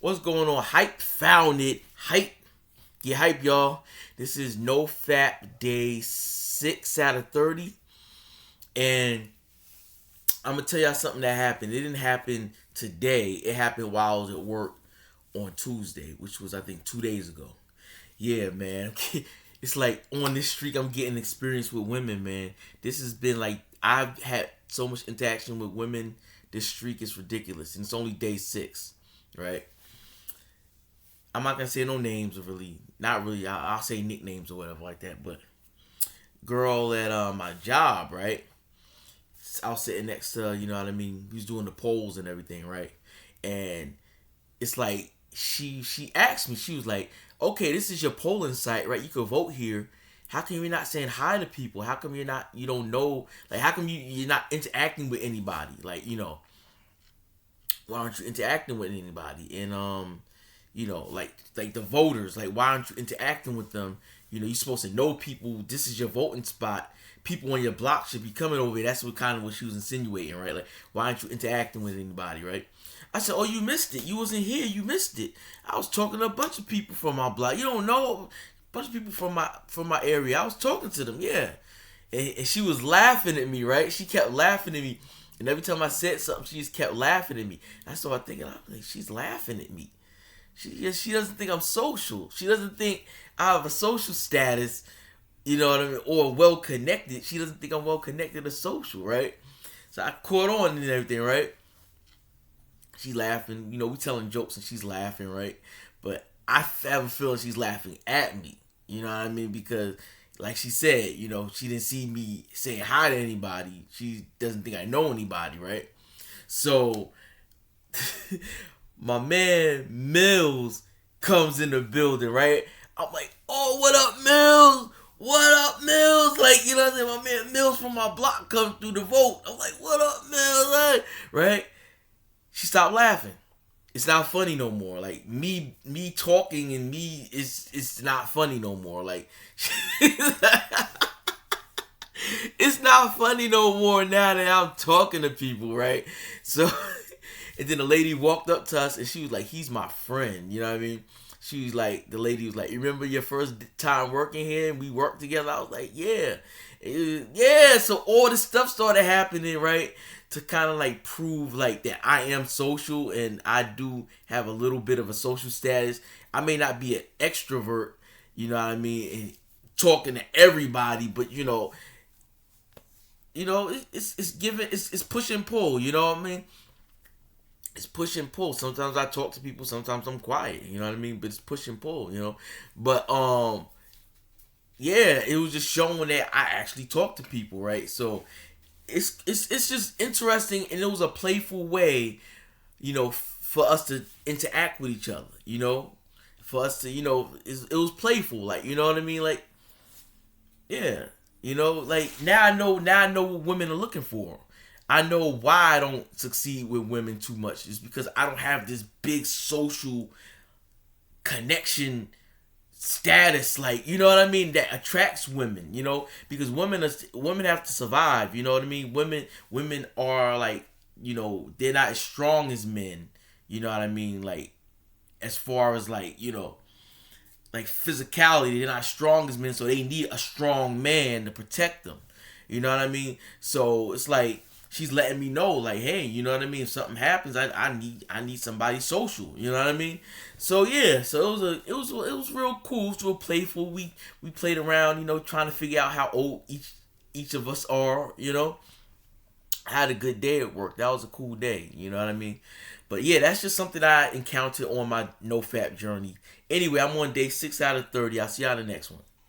What's going on? Hype found it. Hype. Get hype, y'all. This is NoFap day 6 out of 30. And I'm going to tell y'all something that happened. It didn't happen today. It happened while I was at work on Tuesday, which was, I think, 2 days ago. Yeah, man. It's like on this streak, I'm getting experience with women, man. This has been like, I've had so much interaction with women. This streak is ridiculous. And it's only day 6, right? I'm not going to say no names, or really. Not really. I'll say nicknames or whatever like that. But girl at my job, right? I was sitting next to, you know what I mean? He was doing the polls and everything, right? And it's like, she asked me, she was like, okay, this is your polling site, right? You can vote here. How come you're not saying hi to people? How come you don't know, like, how come you're not interacting with anybody? Like, you know, why aren't you interacting with anybody? And, you know, like the voters, like, why aren't you interacting with them? You know, you're supposed to know people. This is your voting spot. People on your block should be coming over here. That's what she was insinuating, right? Like, why aren't you interacting with anybody, right? I said, oh, you missed it. You wasn't here. You missed it. I was talking to a bunch of people from my block. You don't know, a bunch of people from my area. I was talking to them, yeah. And she was laughing at me, right? She kept laughing at me. And every time I said something, she just kept laughing at me. I started thinking, I'm like, she's laughing at me. She doesn't think I'm social. She doesn't think I have a social status, you know what I mean, or well connected. She doesn't think I'm well connected or social, right? So I caught on and everything, right? She's laughing, you know, we telling jokes and she's laughing, right? But I have a feeling she's laughing at me, you know what I mean? Because, like she said, you know, she didn't see me saying hi to anybody. She doesn't think I know anybody, right? So, my man Mills comes in the building, right? I'm like, oh, what up, Mills? What up, Mills? Like, you know what I'm saying? My man Mills from my block comes through the vote. I'm like, what up, Mills? Right? She stopped laughing. It's not funny no more. Like, me talking and me, it's not funny no more. Like, it's not funny no more now that I'm talking to people, right? So, and then the lady walked up to us and she was like, he's my friend, you know what I mean? She was like, the lady was like, you remember your first time working here and we worked together? I was like, yeah. Yeah, so all this stuff started happening, right? To kind of like prove like that I am social and I do have a little bit of a social status. I may not be an extrovert, you know what I mean, and talking to everybody, but you know, it's giving, it's push and pull, you know what I mean? It's push and pull. Sometimes I talk to people, sometimes I'm quiet, you know what I mean? But it's push and pull, you know. But yeah, it was just showing that I actually talk to people, right? So it's just interesting, and it was a playful way, you know, for us to interact with each other, you know, for us to, you know, it was playful, like, you know what I mean, like, yeah, you know, like now I know what women are looking for. I know why I don't succeed with women too much. It's because I don't have this big social connection status, like, you know what I mean, that attracts women, you know, because women have to survive, you know what I mean. Women are like, you know, they're not as strong as men, you know what I mean, like as far as like, you know, like physicality, they're not strong as men, so they need a strong man to protect them, you know what I mean. So it's like she's letting me know, like, hey, you know what I mean, if something happens, I need somebody social, you know what I mean. So yeah, so it was real cool, it was real playful. We played around, you know, trying to figure out how old each of us are, you know. I had a good day at work. That was a cool day, you know what I mean. But yeah, that's just something I encountered on my NoFap journey. Anyway, I'm on day 6 out of 30. I'll see y'all in the next one.